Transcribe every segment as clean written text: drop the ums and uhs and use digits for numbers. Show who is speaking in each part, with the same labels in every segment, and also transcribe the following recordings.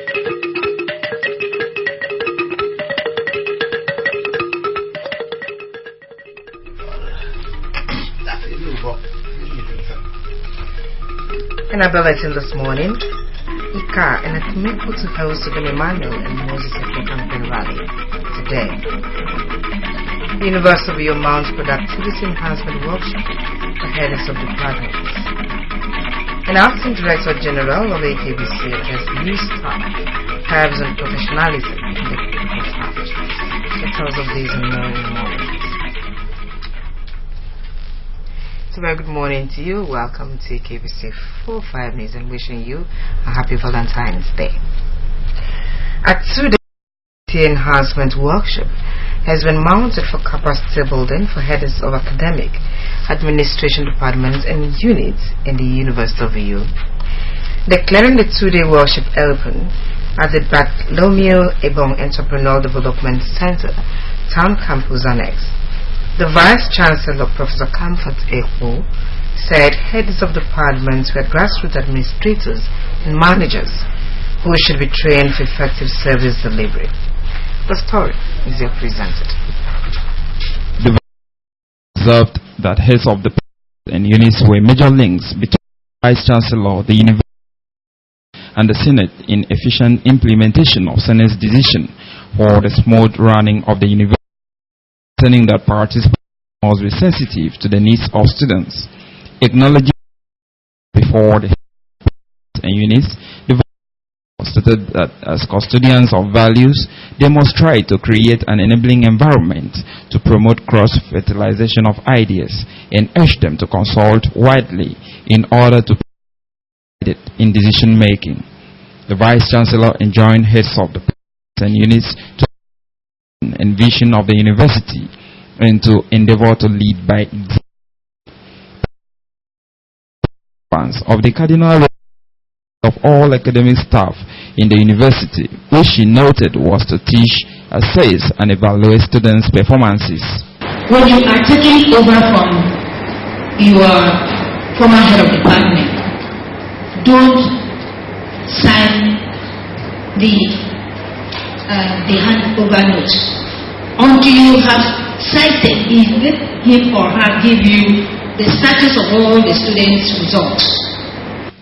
Speaker 1: In our bulletin this morning, ICA and a commitment to host the Emmanuel and Moses campaign rally today. The University of Uyo mounts productivity enhancement workshop for heads of departments. An acting director general of AKBC addressed new staff, curves and professionalism in the critical staff. Details of these and more in the morning. So very good morning to you. Welcome to KBC 45 News and wishing you a happy Valentine's Day. A 2-day enhancement workshop has been mounted for capacity building for heads of academic, administration departments and units in the University of Uyo. Declaring the 2-day workshop open at the Bartholomew Ebong Entrepreneurial Development Center, Town Campus Annex, the Vice-Chancellor, Professor Comfort Ekwo, said heads of departments were grassroots administrators and managers who should be trained for effective service delivery. The story is here presented.
Speaker 2: The observed that heads of departments and units were major links between the Vice-Chancellor, the University, and the Senate in efficient implementation of Senate's decision for the smooth running of the university, saying that participants must be sensitive to the needs of students. Acknowledging before the heads and units, the stated that as custodians of values, they must try to create an enabling environment to promote cross-fertilization of ideas and urge them to consult widely in order to participate in decision-making. The Vice-Chancellor enjoined heads of the and units to and vision of the university and to endeavor to lead by example. Of the cardinal of all academic staff in the university, which she noted was to teach, assess and evaluate students' performances.
Speaker 3: When you are taking over from your former head of department, don't sign the handover note until you have cited him or her give you the status of all the students' results.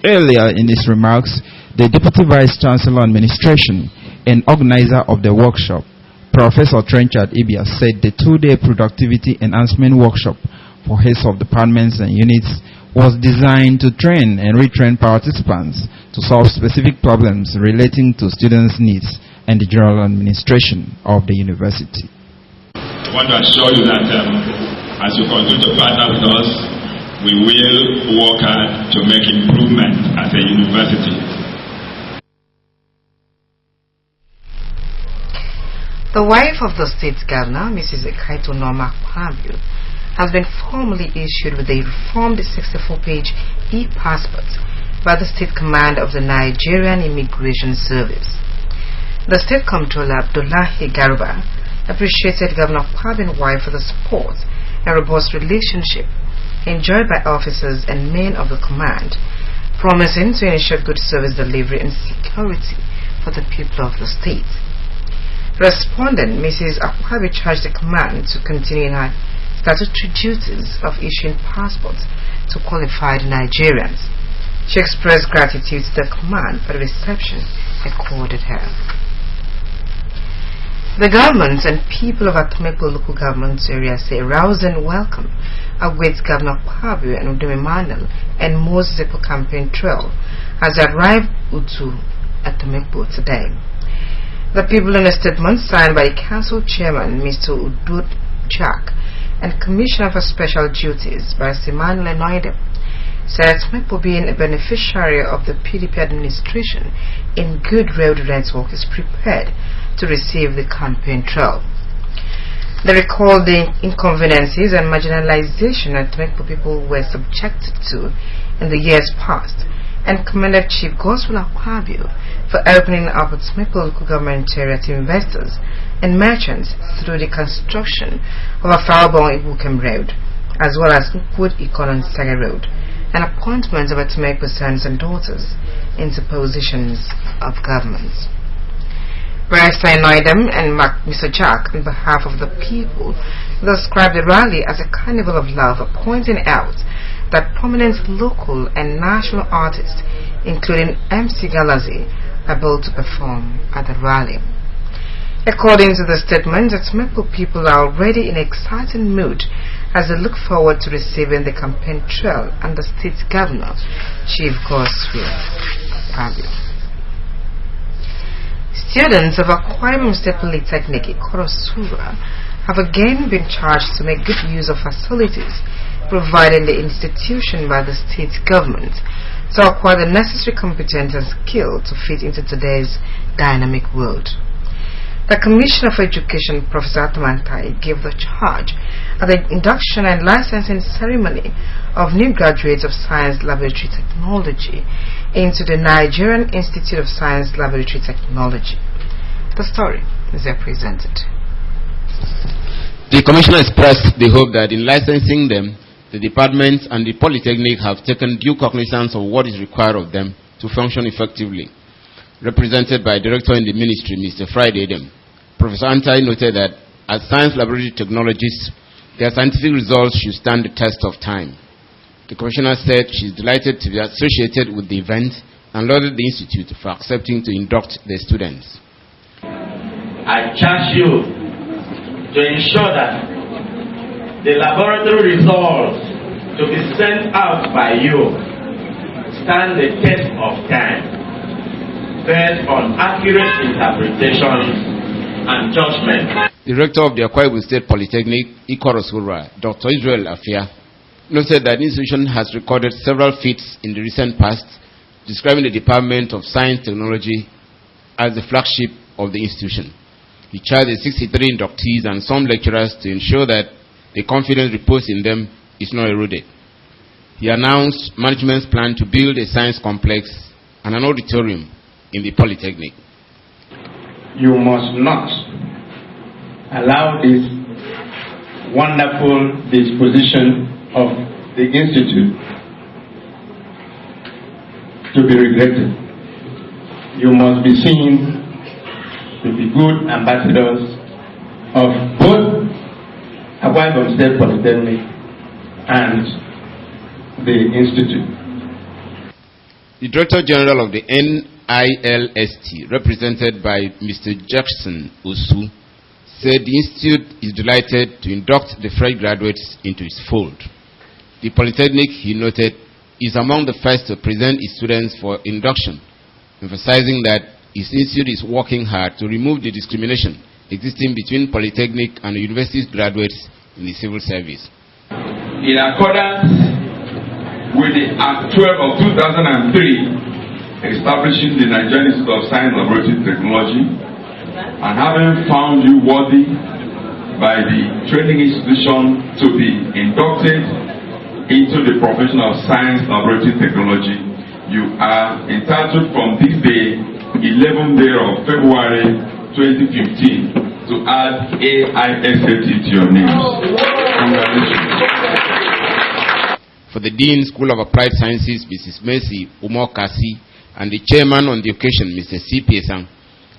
Speaker 2: Earlier in his remarks, the Deputy Vice-Chancellor Administration and organizer of the workshop, Professor Trenchard Ibia, said the 2-day productivity enhancement workshop for heads of departments and units was designed to train and retrain participants to solve specific problems relating to students' needs and the general administration of the university.
Speaker 4: I want to assure you that as you continue to partner with us, we will work hard to make improvement as a university.
Speaker 1: The wife of the state governor, Mrs. Ekaito Norma Kwabio, has been formally issued with a reformed 64-page e-passport by the State Command of the Nigerian Immigration Service. The State Comptroller Abdullahi Garuba appreciated Governor Kwabio's wife for the support and robust relationship enjoyed by officers and men of the command, promising to ensure good service delivery and security for the people of the state. Respondent Mrs. Akwabi charged the command to continue in her statutory duties of issuing passports to qualified Nigerians. She expressed gratitude to the command for the reception accorded her. The government and people of Atomekpo local government area say a rousing welcome awaits Governor Kwabio and Udom Emmanuel and Moses campaign trail as they arrive to Atomekpo today. The people in a statement signed by the council chairman Mr. Udud Jack and Commissioner for Special Duties by Emmanuel Enoide said Atomekpo, being a beneficiary of the PDP administration in good road network, is prepared to receive the campaign trail. They recalled the inconveniences and marginalization that Atomekpo people were subjected to in the years past and commended Chief Gospel Akwabio for opening up Atomekpo local government area to investors and merchants through the construction of a Farabong Ibukem Road as well as Ukwood Ikonon Saga Road and appointments of Atumekpo sons and daughters into positions of government. Barrister Noidem and Mr. Jack, on behalf of the people, described the rally as a carnival of love, pointing out that prominent local and national artists, including MC Galazi, are able to perform at the rally. According to the statement, the Atumekpo people are already in an exciting mood as they look forward to receiving the campaign trail under State Governor Chief Godswill Akpabio. Students of Akwa Ibom State Polytechnic Ikoro-Surah have again been charged to make good use of facilities provided in the institution by the state government to acquire the necessary competence and skill to fit into today's dynamic world. The Commissioner for Education, Professor Atamantai, gave the charge at the induction and licensing ceremony of new graduates of Science Laboratory Technology into the Nigerian Institute of Science Laboratory Technology. The story is represented.
Speaker 5: The Commissioner expressed the hope that in licensing them, the departments and the Polytechnic have taken due cognizance of what is required of them to function effectively. Represented by Director in the Ministry, Mr. Friday Edem, Professor Antai noted that as science laboratory technologists, their scientific results should stand the test of time. The Commissioner said she is delighted to be associated with the event and lauded the Institute for accepting to induct their students.
Speaker 6: I charge you to ensure that the laboratory results to be sent out by you stand the test of time, based on accurate interpretations and judgment.
Speaker 5: The rector of the Akwa Ibom State Polytechnic, Ikoro-Surah, Dr. Israel Afia, noted that the institution has recorded several feats in the recent past, describing the Department of Science Technology as the flagship of the institution. He charged the 63 inductees and some lecturers to ensure that the confidence reposed in them is not eroded. He announced management's plan to build a science complex and an auditorium in the Polytechnic.
Speaker 6: You must not allow this wonderful disposition of the Institute to be regretted. You must be seen to be good ambassadors of both Akwa Ibom State Polytechnic and the Institute.
Speaker 5: The Director General of the NILST, represented by Mr. Jackson Osu, said the Institute is delighted to induct the fresh graduates into its fold. The Polytechnic, he noted, is among the first to present its students for induction, emphasizing that its institute is working hard to remove the discrimination existing between Polytechnic and the university's graduates in the civil service.
Speaker 7: In accordance with the Act 12 of 2003, establishing the Nigerian Institute of Science Laboratory Technology, and having found you worthy by the training institution to be inducted into the profession of Science Laboratory Technology, you are entitled from this day, 11th day of February 2015, to add AISAT to your name. Congratulations.
Speaker 5: For the Dean, School of Applied Sciences, Mrs. Mercy Umokasi, and the Chairman on the occasion, Mr. C. Piesang,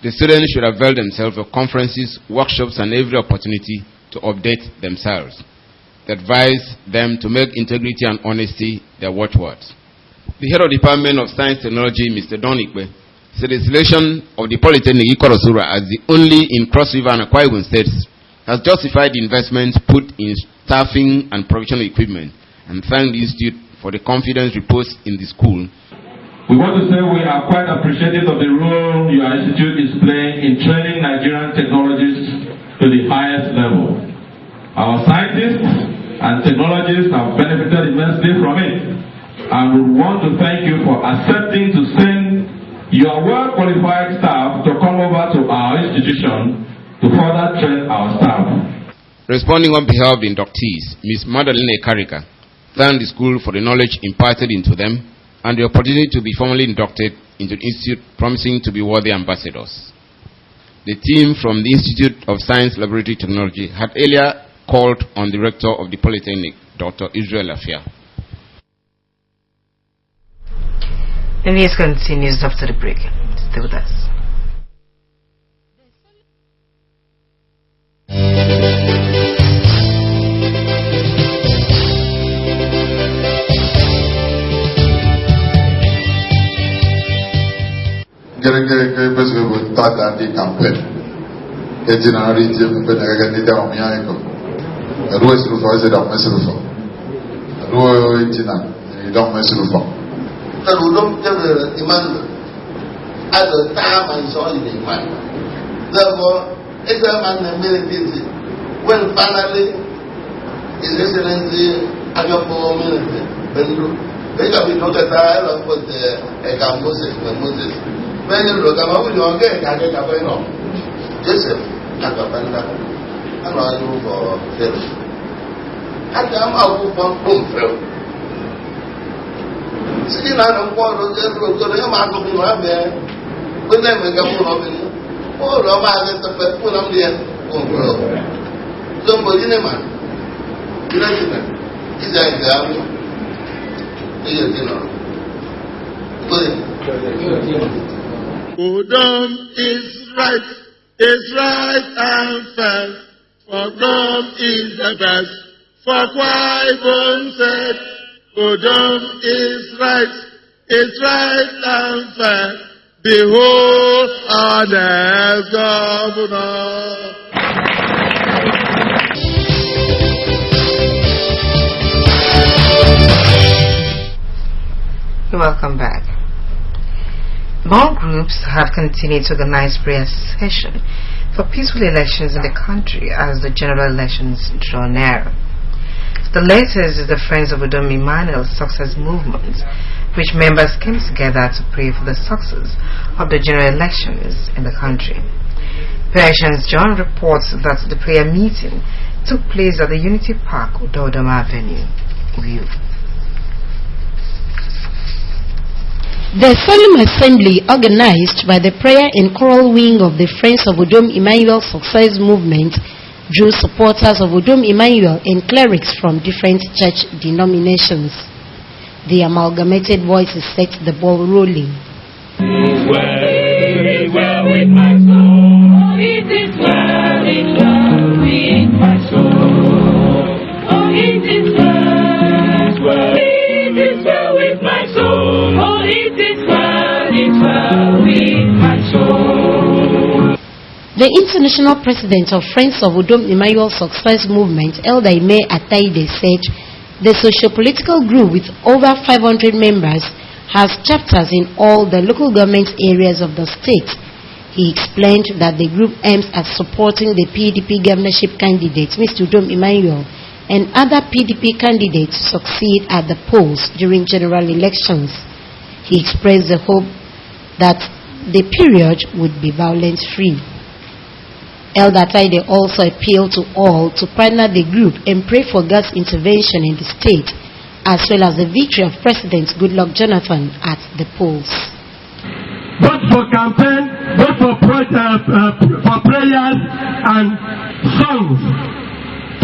Speaker 5: the students should avail themselves of conferences, workshops, and every opportunity to update themselves. They advise them to make integrity and honesty their watchwords. The Head of the Department of Science Technology, Mr. Don Ikpe, said the selection of the Polytechnic Ikoro-Surah as the only in Cross River and Akwa Ibom states has justified the investments put in staffing and professional equipment, and thanked the Institute for the confidence reposed in the school.
Speaker 7: We want to say we are quite appreciative of the role your institute is playing in training Nigerian technologists to the highest level. Our scientists and technologists have benefited immensely from it, and we want to thank you for accepting to send your well-qualified staff to come over to our institution to further train our staff.
Speaker 5: Responding on behalf of the inductees, Ms. Madeleine Karika thanked the school for the knowledge imparted into them and the opportunity to be formally inducted into the Institute, promising to be worthy ambassadors. The team from the Institute of Science Laboratory Technology had earlier called on the rector of the Polytechnic, Dr. Israel Afia.
Speaker 1: The news continues after the break. Stay with us.
Speaker 8: Campaign.
Speaker 9: At the time I saw it in mind. Therefore, it's a man military. When finally His Excellency Agapo Minister Bendu, they can be not a trial of what the Moses. When you look at what you get, I get a point. Joseph Agapanda, and I do for Philip. And I'm out for Philip. Sitting on a quarter of the man of the when they make a fool of it, all of us at the full of the end. Somebody in a man. Is that the army?
Speaker 10: Udom is right and fair. For God is the best. For Qui-Gon said, Udom is right and fair. Behold our next governor.
Speaker 1: Welcome back. More groups have continued to organize prayer session for peaceful elections in the country as the general elections draw near. The latest is the Friends of Udom Emmanuel Success Movement, which members came together to pray for the success of the general elections in the country. Patience John reports that the prayer meeting took place at the Unity Park, Udodoma Avenue, View.
Speaker 11: The solemn assembly organized by the prayer and choral wing of the Friends of Udom Emmanuel Success Movement drew supporters of Udom Emmanuel and clerics from different church denominations. The amalgamated voices set the ball rolling.
Speaker 12: It is well with my soul. It is well with my soul. Oh, it is well. It is well with my soul. Oh, it is well with my soul.
Speaker 11: The international president of Friends of Udom Emmanuel Success Movement, Elder Ime Ataide, said the socio-political group with over 500 members has chapters in all the local government areas of the state. He explained that the group aims at supporting the PDP governorship candidate, Mr. Udom Emmanuel, and other PDP candidates to succeed at the polls during general elections. He expressed the hope that the period would be violence-free. Elder Taide also appealed to all to partner the group and pray for God's intervention in the state, as well as the victory of President Goodluck Jonathan at the polls.
Speaker 10: Vote for campaign, vote for prayers and songs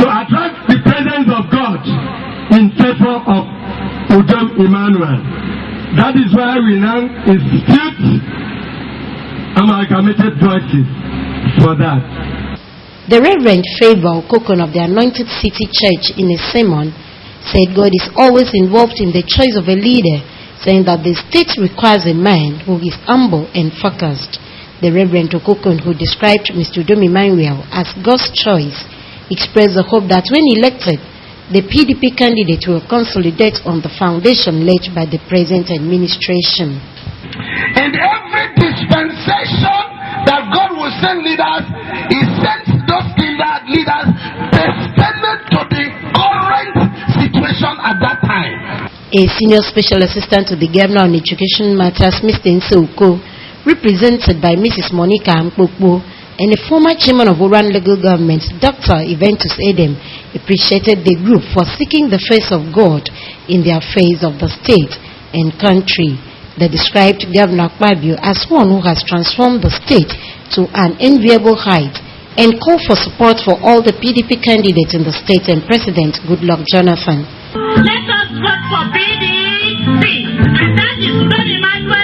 Speaker 10: to attract the presence of God in favor of Udom Emmanuel. That is why we now institute amalgamated voices for that.
Speaker 11: The Reverend Favor Okokon of the Anointed City Church in a sermon said God is always involved in the choice of a leader, saying that the state requires a man who is humble and focused. The Reverend Okokon, who described Mr. Udom Emmanuel as God's choice, expressed the hope that when elected, the PDP candidate will consolidate on the foundation laid by the present administration.
Speaker 10: In every dispensation that God will send leaders, He sends those leaders pertaining to the current situation at that time.
Speaker 11: A senior special assistant to the governor on education matters, Mr. Nseuko, represented by Mrs. Monica Mkpokpo, and the former chairman of Oran Local Government, Dr. Eventus Edem, appreciated the group for seeking the face of God in the affairs of the state and country. They described Governor Akpabio as one who has transformed the state to an enviable height and called for support for all the PDP candidates in the state and President Goodluck Jonathan.
Speaker 12: Let us vote for PDP, and that is Udom Emmanuel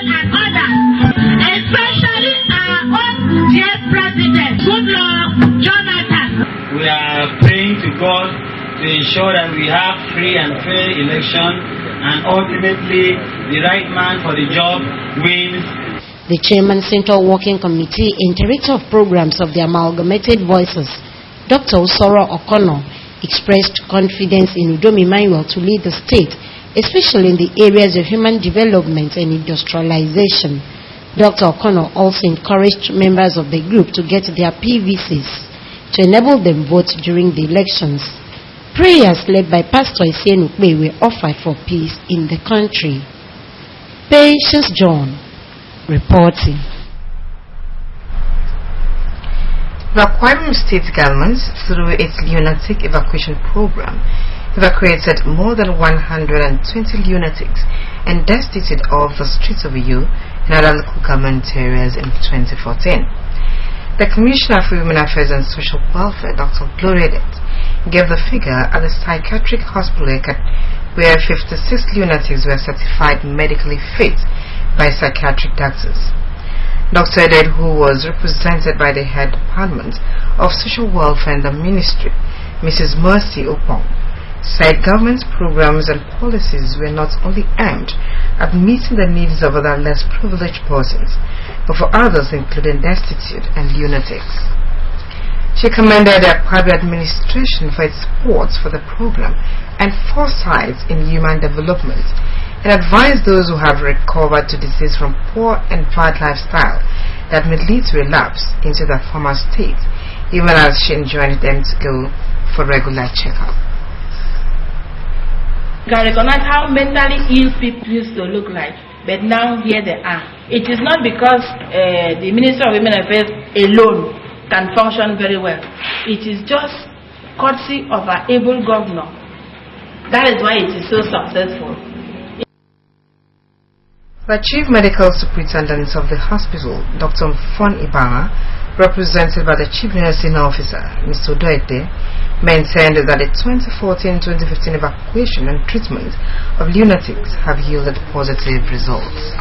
Speaker 3: President, Goodluck Jonathan.
Speaker 8: We are praying to God to ensure that we have free and fair election, and ultimately the right man for the job wins.
Speaker 11: The Chairman, Central Working Committee and Director of Programs of the Amalgamated Voices, Dr. Usoro Okono, expressed confidence in Udom Emmanuel to lead the state, especially in the areas of human development and industrialization. Dr. Okono also encouraged members of the group to get their PVCs to enable them vote during the elections. Prayers led by Pastor Isienu Ukbe were offered for peace in the country. Patience John reporting.
Speaker 1: The Akwa Ibom State government, through its lunatic evacuation program, evacuated more than 120 lunatics and destitute off the streets of Uyo and other local government areas in 2014. The Commissioner for Women Affairs and Social Welfare, Dr. Gloria Det, gave the figure at the psychiatric hospital where 56 lunatics were certified medically fit by psychiatric doctors. Dr. Det, who was represented by the head department of social welfare in the ministry, Mrs. Mercy Opong, said government programs and policies were not only aimed at meeting the needs of other less privileged persons, but for others including destitute and lunatics. She commended the Akwa Ibom administration for its support for the program and foresight in human development, and advised those who have recovered to disease from poor and bad lifestyle that may lead to relapse into their former state, even as she enjoined them to go for regular checkup.
Speaker 13: You can recognize how mentally ill people used to look like, but now here they are. It is not because the Minister of Women Affairs alone can function very well. It is just courtesy of our able governor. That is why it is so successful.
Speaker 1: The Chief Medical Superintendent of the hospital, Dr. Fon Ibanga, represented by the Chief Nursing Officer, Mr. Odoete, maintained that the 2014-2015 evacuation and treatment of lunatics have yielded positive results.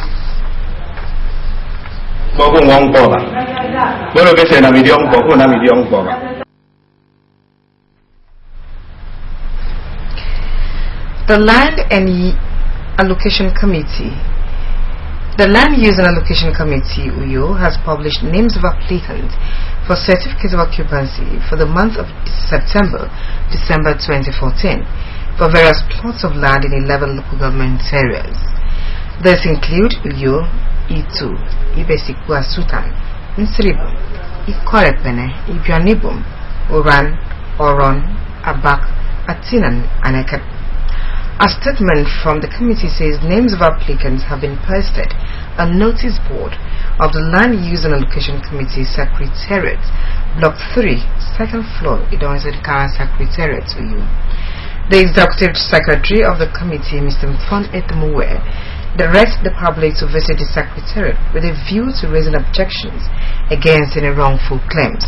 Speaker 1: The Land and Allocation Committee The Land Use and Allocation Committee, UYO, has published names of applicants for certificate of occupancy for the month of December 2014 for various plots of land in 11 local government areas. These include UYO, Itu, Ibesiku Asutan, Nsribum, Ikorepene, Ibianibum, Oran, Oron, Abak, Atinan, and Eket. A statement from the committee says names of applicants have been posted on notice board of the Land Use and Allocation Committee Secretariat, Block 3, 2nd floor, Idonzedka Secretariat to you. The Executive Secretary of the committee, Mr. Mfon Etemuwe, directs the public to visit the Secretariat with a view to raising objections against any wrongful claims.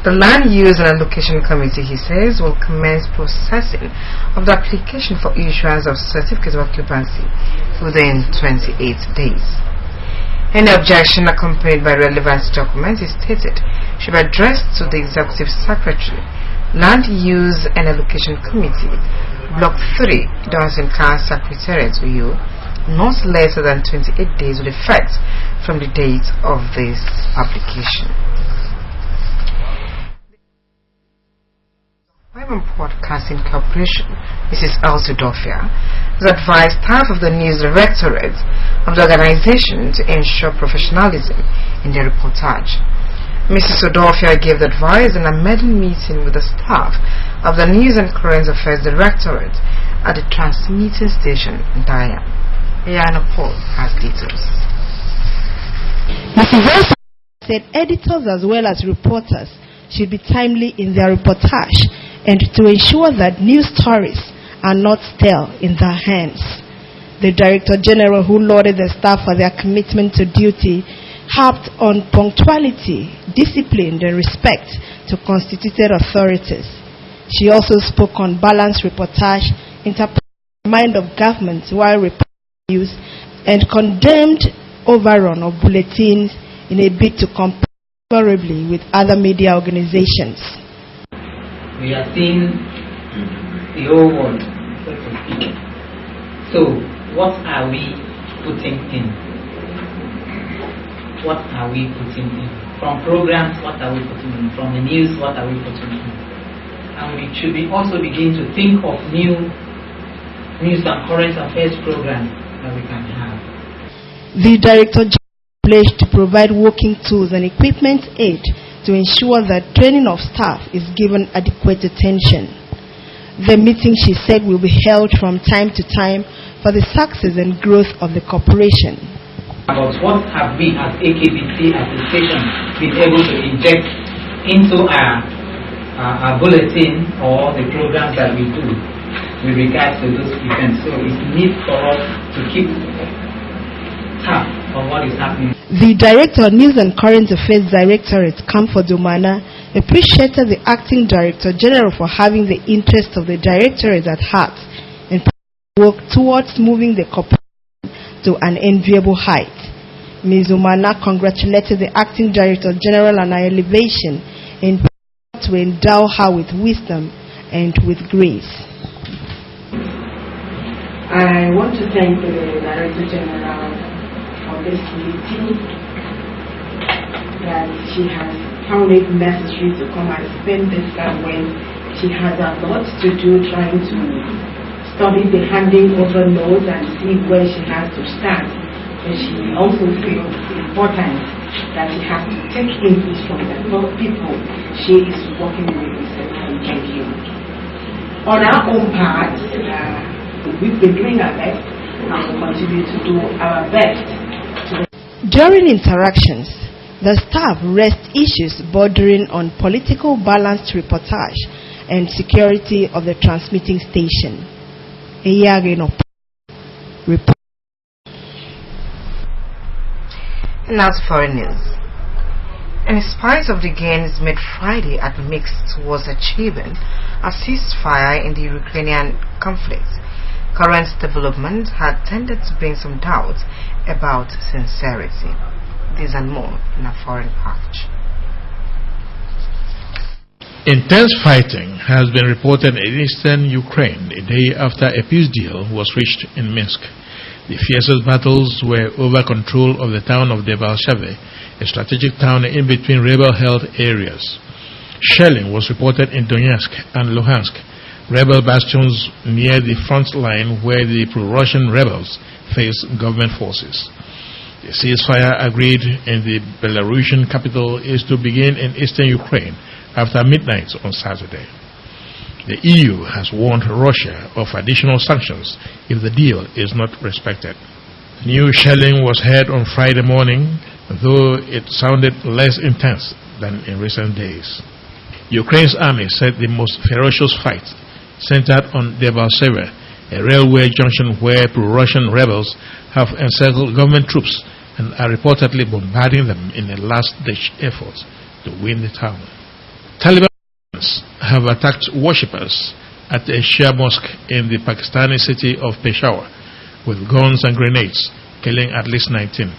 Speaker 1: The Land Use and Allocation Committee, he says, will commence processing of the application for issuance of certificate of occupancy within 28 days. Any objection accompanied by relevant documents is stated should be addressed to the Executive Secretary, Land Use and Allocation Committee, Block 3, Donson-Car Secretariat, UYO, not later than 28 days with effect from the date of this application. Broadcasting Corporation, Mrs. Elsie Dofia, has advised staff of the News Directorate of the organization to ensure professionalism in their reportage. Mrs. Odofia gave the advice in a maiden meeting with the staff of the News and Current Affairs Directorate at the transmitting station in Daya. Ayana Paul has details.
Speaker 14: Mrs. Elsie said editors as well as reporters should be timely in their reportage and to ensure that news stories are not stale in their hands. The Director General, who lauded the staff for their commitment to duty, harped on punctuality, discipline, and respect to constituted authorities. She also spoke on balanced reportage, interpreting the mind of government while reporting news, and condemned overrun of bulletins in a bid to compare favorably with other media organizations.
Speaker 15: We are seeing the whole world, so to speak. So, what are we putting in? What are we putting in? From programs, what are we putting in? From the news, what are we putting in? And we should also begin to think of new news and current affairs programs that we can have.
Speaker 14: The Director General pledged to provide working tools and equipment aid to ensure that training of staff is given adequate attention. The meeting, she said, will be held from time to time for the success and growth of the corporation.
Speaker 15: About what have we as AKBC as a station been able to inject into our bulletin or the programs that we do with regards to those events. So it's need for us to keep tab on what is happening.
Speaker 14: The Director of News and Current Affairs Directorate, Comfort Domana, appreciated the Acting Director General for having the interest of the Directorate at heart and work towards moving the corporation to an enviable height. Ms. Domana congratulated the Acting Director General on her elevation and to endow her with wisdom and with grace.
Speaker 16: I want to thank the Director General for this meeting, that she has found it necessary to come and spend this time when she has a lot to do trying to study the handing over notes and see where she has to stand. And she also feels important that she has to take input from the people she is working with and you. On our own part, we've been doing our best and will continue to do our best.
Speaker 14: During interactions, the staff raised issues bordering on political balanced reportage and security of the transmitting station.
Speaker 1: Now to foreign news. In spite of the gains made Friday at Minsk towards achieving a ceasefire in the Ukrainian conflict, current development had tended to bring some doubts about sincerity. This and more in a foreign patch.
Speaker 17: Intense fighting has been reported in eastern Ukraine a day after a peace deal was reached in Minsk. The fiercest battles were over control of the town of Debaltseve, a strategic town in between rebel-held areas. Shelling was reported in Donetsk and Luhansk, rebel bastions near the front line where the pro-Russian rebels face government forces. The ceasefire agreed in the Belarusian capital is to begin in eastern Ukraine after midnight on Saturday. The EU has warned Russia of additional sanctions if the deal is not respected. New shelling was heard on Friday morning, though it sounded less intense than in recent days. Ukraine's army said the most ferocious fight centered on Debaltseve, a railway junction where pro-Russian rebels have encircled government troops and are reportedly bombarding them in a last-ditch effort to win the town. Taliban have attacked worshippers at a Shia mosque in the Pakistani city of Peshawar with guns and grenades, killing at least 19.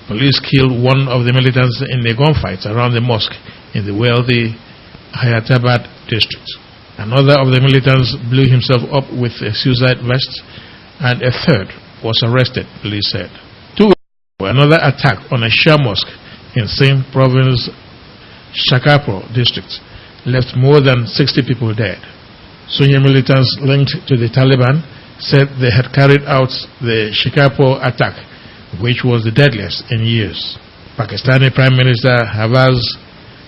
Speaker 17: Police killed one of the militants in a gunfight around the mosque in the wealthy Hayatabad district. Another of the militants blew himself up with a suicide vest, and a third was arrested, police said. Another attack on a Shia mosque in Sindh province Shakarpur district left more than 60 people dead. Sunni militants linked to the Taliban said they had carried out the Shikarpur attack, which was the deadliest in years. Pakistani Prime Minister Nawaz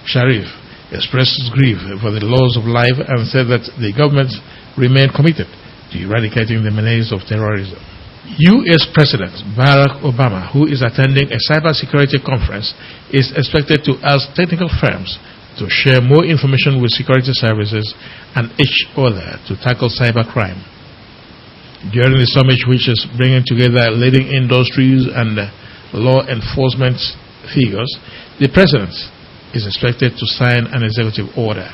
Speaker 17: Sharif expressed his grief for the loss of life and said that the government remained committed to eradicating the menace of terrorism. U.S. President Barack Obama, who is attending a cybersecurity conference, is expected to ask technical firms to share more information with security services and each other to tackle cybercrime. During the summit, which is bringing together leading industries and law enforcement figures, the president is expected to sign an executive order.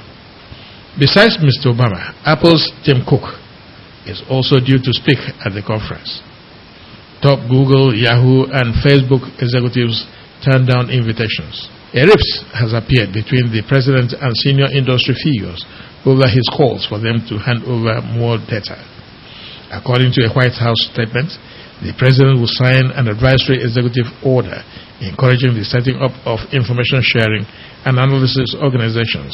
Speaker 17: Besides Mr. Obama, Apple's Tim Cook is also due to speak at the conference. Top Google, Yahoo, and Facebook executives turned down invitations. A rift has appeared between the president and senior industry figures over his calls for them to hand over more data. According to a White House statement, the president will sign an advisory executive order encouraging the setting up of information sharing and analysis organizations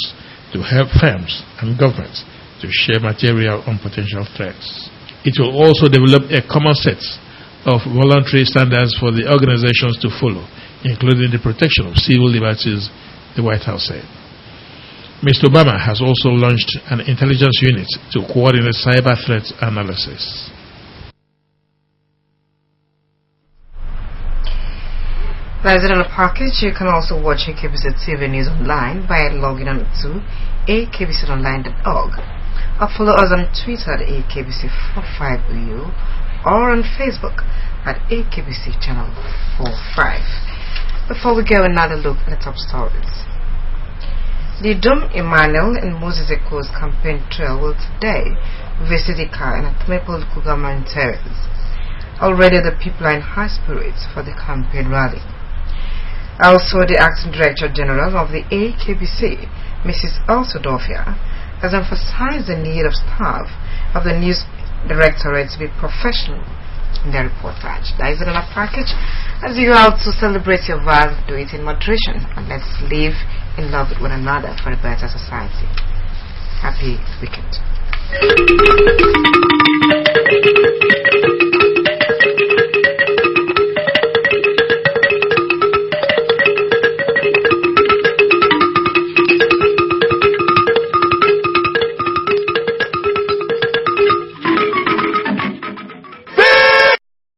Speaker 17: to help firms and governments to share material on potential threats. It will also develop a common set of voluntary standards for the organizations to follow, including the protection of civil liberties, the White House said. Mr. Obama has also launched an intelligence unit to coordinate cyber threat analysis.
Speaker 1: That's it on the package. You can also watch AKBC TV News online by logging on to akbconline.org or follow us on Twitter at AKBC45EU or on Facebook at AKBC Channel 45. Before we go, another look at the top stories. The Dom Emmanuel and Moses Eko's campaign trail will today visit Ika and Atumekpo local government areas. Already the people are in high spirits for the campaign rally. Also, the Acting Director General of the AKBC, Mrs. Elsodofia, has emphasized the need of staff of the News Directorate to be professional in their reportage. That is another package. As you go out to celebrate your vow, do it in moderation, and let's live in love with one another for a better society. Happy weekend.